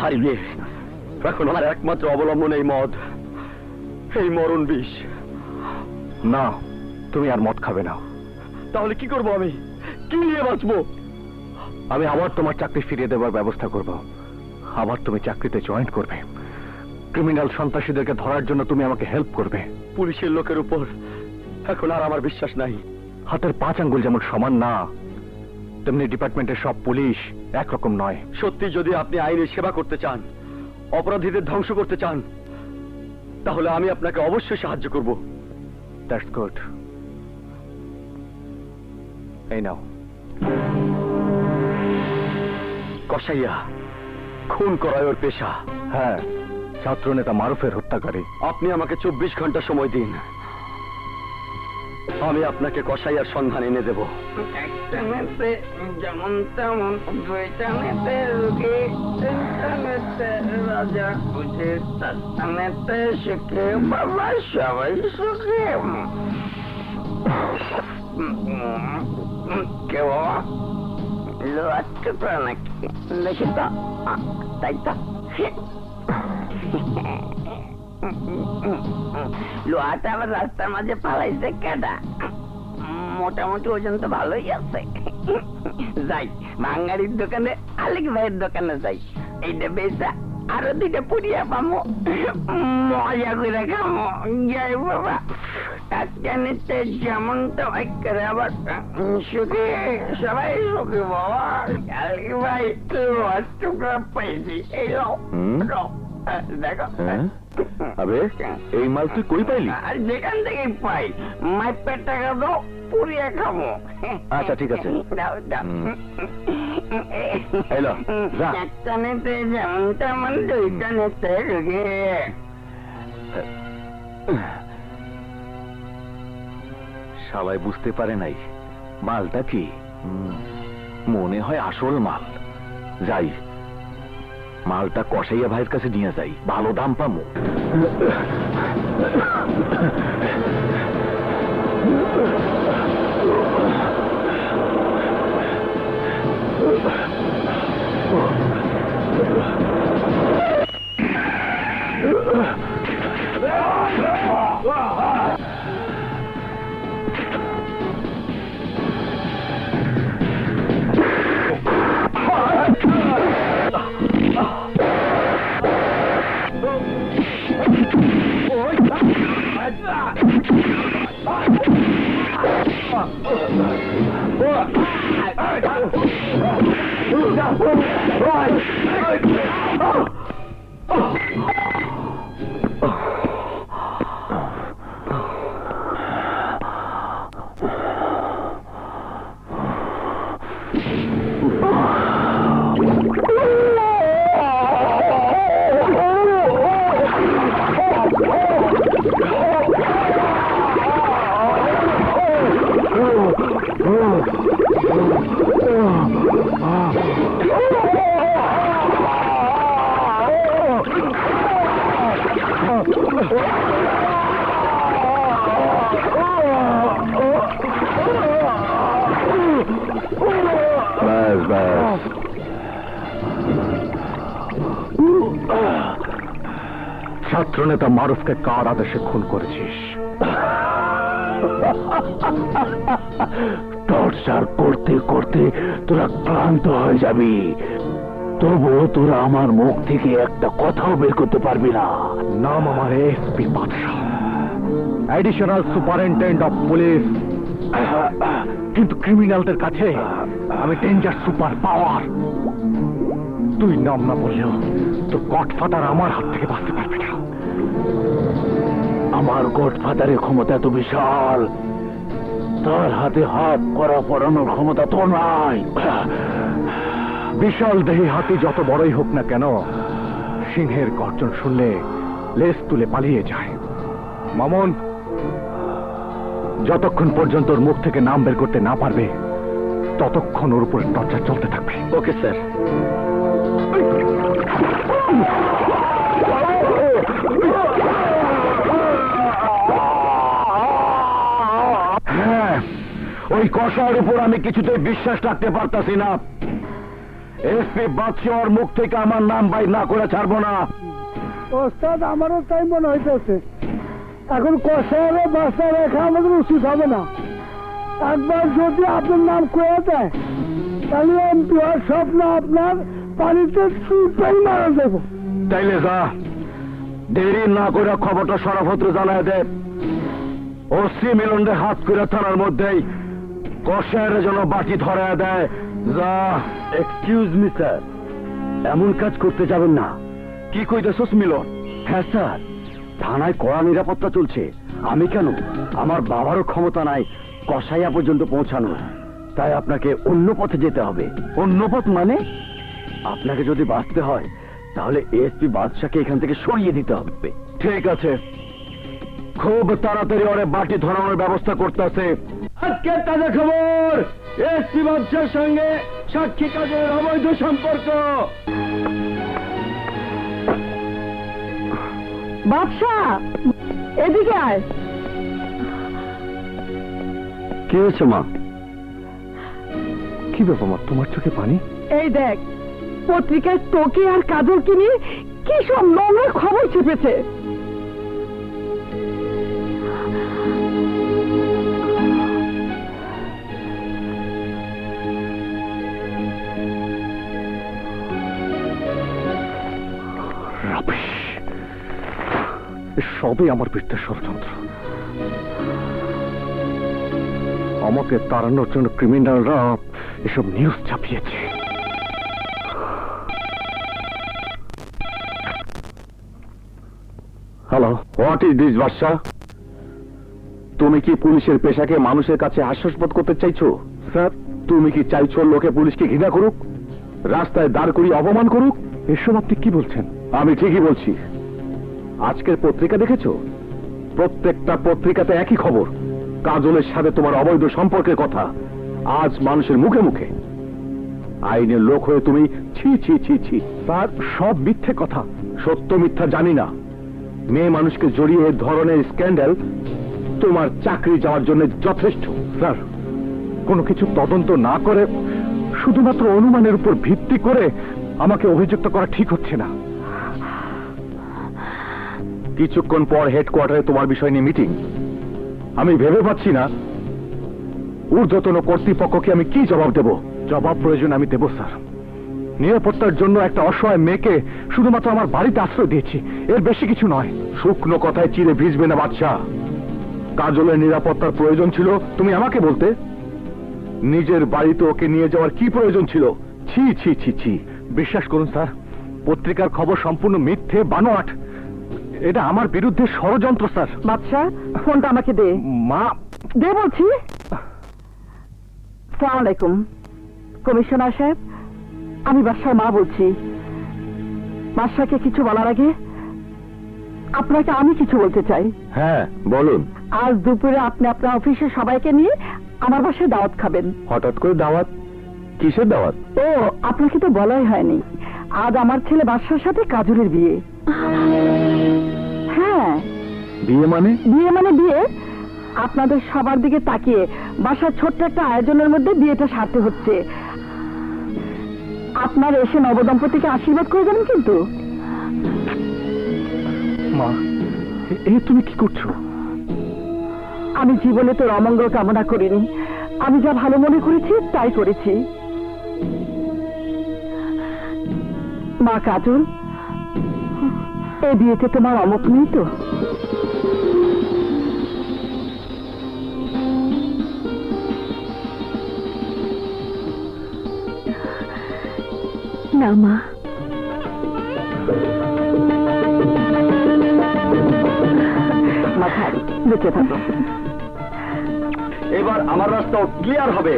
হারিয়ে এখন আমার একমাত্র অবলম্বন এই মদ, এই মরণ বিষ। না, তুমি আর মদ খাবে না। তাহলে কি করব আমি? কি নিয়ে বাঁচবো? আমি আবার তোমার চাকরি ফিরিয়ে দেওয়ার ব্যবস্থা করব। আবার তুমি চাকরিতে জয়েন করবে। ক্রিমিনাল সন্ত্রাসীদেরকে ধরার জন্য তুমি আমাকে হেল্প করবে। পুলিশের লোকের উপর এখন আর আমার বিশ্বাস নাই। হাতের 5 আঙ্গুল যেমন সমান না, তেমনি ডিপার্টমেন্টের সব পুলিশ একরকম নয়। সত্যি যদি আপনি আইনের সেবা করতে চান, অপরাধীদের ধ্বংস করতে চান, তাহলে আমি আপনাকে অবশ্যই সাহায্য করব। That's good. এই নাও। কসাইয়া, খুন করায় ওর পেশা। হ্যাঁ, ছাত্রনেতা মারুফের হত্যাকারী। আপনি আমাকে 24 ঘন্টা সময় দিন, আমি আপনাকে কসাইয়ার সন্ধান এনে দেব। একটা নেতে যেমন তেমন, দুইটা নেতে রুগী, তিনটা নেতে রাজা বুঝে, চারটা নেতে সুখে, বাবা সবাই সুখে। কে বাবা? লোহার টুকরা নাকি? দেখি তো, তাই তো। লোহাটা আবার রাস্তার মাঝে পালাইছে কেডা? মোটামুটি ওজন তো ভালোই আছে। যাই ভাঙ্গারির দোকানে, আলিক ভাইয়ের দোকানে যাই, এইটা বেচা আরো 2টা পুড়িয়া পামো, মজা করে খামো। যাই বাবা, একটা নিতে যেমন তো করে আবার সুখে, সবাই সুখে বাবা। আলিক ভাই লোহার টুকরা পাইছি, এই দেখো। আবে, এই মাল তুই কই পাইলি? আর যেখান থেকে পাই, মাইপের টাকা দাও, পুড়িয়ে খাবো। আচ্ছা, ঠিক আছে। দাও দাও। এলো, যা। একটা নেতে যেমন তেমন, দুইটা নেতে রুগী। শালাই বুঝতে পারে নাই মালটা কি। মনে হয় আসল মাল। যাই, মালটা কসাইয়া ভাইয়ের কাছে নিয়ে যাই, ভালো দাম পামো। ছাত্রনেতা মারুফকে কার আদেশে খুন করেছিস? টর্চার করতে করতে তোরা ক্লান্ত হয়ে যাবি, তবুও তোরা আমার মুখ থেকে একটা কথাও বের করতে পারবি না। নাম আমার এসপি বাদশাহ, অ্যাডিশনাল সুপারিনটেন্ডেন্ট অফ পুলিশ। কিন্তু ক্রিমিনালদের কাছে আমি ডেঞ্জার সুপার পাওয়ার। তুই নাম না বললেও তোর গডফাদার আমার হাত থেকে বাঁচতে পারবে না। আমার গডফাদারের ক্ষমতা এত বিশাল, তার হাতে হাত করা পড়ানোর ক্ষমতা তো নাই। বিশাল দেহী হাতি যত বড়ই হোক না কেন, সিংহের গর্জন শুনলে লেজ তুলে পালিয়ে যায়। মামুন, যতক্ষণ পর্যন্ত ওর মুখ থেকে নাম বের করতে না পারবে, ততক্ষণ ওর উপরে টর্চার চলতে থাকবে। Okay sir. হ্যাঁ, ওই কষার উপর আমি কিছুতেই বিশ্বাস রাখতে পারতাছি না। এসপি বাদশাহর মুখ থেকে আমার নাম বাই না করে ছাড়বো না। ওস্তাদ, আমারও তাই মনে হইতেছে। এখন কষায় বাসা রেখা আমাদের উচিত হবে না। একবার যদি আপনার নাম কয়ে দেয়, তাহলে এমপি হওয়ার স্বপ্ন আপনার পানিতে চুপাই মারা দেবো। তাইলে যা, দেরি না করে খবরটা সরাফত্র জানায় দে। ওসি মিলনরে হাত করে থানার মধ্যেই কষায়ের জন্য বাটি ধরায় দেয়। যা। এক্সকিউজ মি স্যার, এমন কাজ করতে যাবেন না। কি কইতেছস মিলন? হ্যাঁ স্যার, থানায় কড়া নিরাপত্তা চলছে। আমি কেন, আমার বাবারও ক্ষমতা নাই কসাইয়া পর্যন্ত পৌঁছানোর। তাই আপনাকে অন্য পথে যেতে হবে। অন্য পথ মানে? আপনাকে যদি বাঁচতে হয় তাহলে এসপি বাদশাকে এখান থেকে সরিয়ে দিতে হবে। ঠিক আছে, খুব তাড়াতাড়ি ওরে বাটি ধরানোর ব্যবস্থা করতেছে। আজকে তাজা খবর, এসপি বাদশার সঙ্গে সাক্ষী কাজের অবৈধ সম্পর্ক। বাদশা, এদিকে আয়। কি হয়েছে মা? কি ব্যাপার মা, তোমার চোখে পানি? এই দেখ, পত্রিকায় তোকে আর কাজলকে নিয়ে কি সব নোংরা খবর চেপেছে। সবই আমার বৃত্তের ষড়যন্ত্র। আমাকে তাড়ানোর জন্য ক্রিমিনালরা এসব নিউজ ছাপিয়েছে। Hello, what is this Badshah? তুমি কি পুলিশের পেশাকে মানুষের কাছে হাস্যাস্পদ করতে চাইছো? স্যার, তুমি কি চাইছো লোকে পুলিশকে ঘৃণা করুক, রাস্তায় দাঁড় করিয়ে অপমান করুক? এসব আপনি কি বলছেন? আমি ঠিকই বলছি। আজকের পত্রিকা দেখেছো? প্রত্যেকটা পত্রিকাতে একই খবর, কাজলের সাথে তোমার অবৈধ সম্পর্কের কথা আজ মানুষের মুখে মুখে। আইনের লোক হয়ে তুমি ছি ছি ছি ছি। স্যার, সব মিথ্যে কথা। সত্য মিথ্যা জানি না, মেয়ে মানুষকে জড়িয়ে এ ধরনের স্ক্যান্ডাল তোমার চাকরি যাওয়ার জন্য যথেষ্ট। স্যার, কোনো কিছু তদন্ত না করে শুধুমাত্র অনুমানের উপর ভিত্তি করে আমাকে অভিযুক্ত করা ঠিক হচ্ছে না। কিছুক্ষণ পর হেডকোয়ার্টারে তোমার বিষয় নিয়ে মিটিং। আমি ভেবে পাচ্ছি না ঊর্ধ্বতন কর্তৃপক্ষকে আমি কি জবাব দেব। জবাব প্রয়োজন আমি দেব স্যার। নিরাপত্তার জন্য একটা অসহায় মেয়েকে শুধুমাত্র আমার বাড়িতে আশ্রয় দিয়েছি, এর বেশি কিছু নয়। শুকনো কথায় চিড়ে ভিজবে না বাদশা। কাজলের নিরাপত্তার প্রয়োজন ছিল তুমি আমাকে বলতে। নিজের বাড়িতে ওকে নিয়ে যাওয়ার কি প্রয়োজন ছিল? ছি ছি ছি ছি। বিশ্বাস করুন স্যার, পত্রিকার খবর সম্পূর্ণ মিথ্যে বানোয়াট। এটা আমার বিরুদ্ধে ষড়যন্ত্র স্যার। বাদশা, ফোনটা আমাকে দে। মা, দে বলছি। সালাম আলাইকুম কমিশনার সাহেব, আমি বাদশার মা বলছি। বাদশাকে কিছু বলার আগে আপনাকে আমি কিছু বলতে চাই। হ্যাঁ বলুন। আজ দুপুরে আপনি আপনার অফিসের সবাইকে নিয়ে আমার বাসায় দাওয়াত খাবেন। হঠাৎ করে দাওয়াত? কিসের দাওয়াত? ও, আপনাকে তো বলাই হয়নি, আজ আমার ছেলে বাদশার সাথে কাজলের বিয়ে। হ্যাঁ, বিয়ে মানে? বিয়ে মানে বিয়ে। আপনাদের সবার দিকে তাকিয়ে বাসার ছোট্ট একটা আয়োজনের মধ্যে বিয়েটা সারতে হচ্ছে। আপনার এসে নবদম্পতিকে আশীর্বাদ করে যাবেন কিন্তু। মা, এই তুমি কি করছো? আমি জীবনে তোর অমঙ্গল কামনা করিনি, আমি যা ভালো মনে করেছি তাই করেছি। মা কাজল, এই বিয়েতে তোমার অমত নেই তো? না মা। মাথায় বেঁচে থাকো। এবার আমার রাস্তাও ক্লিয়ার হবে।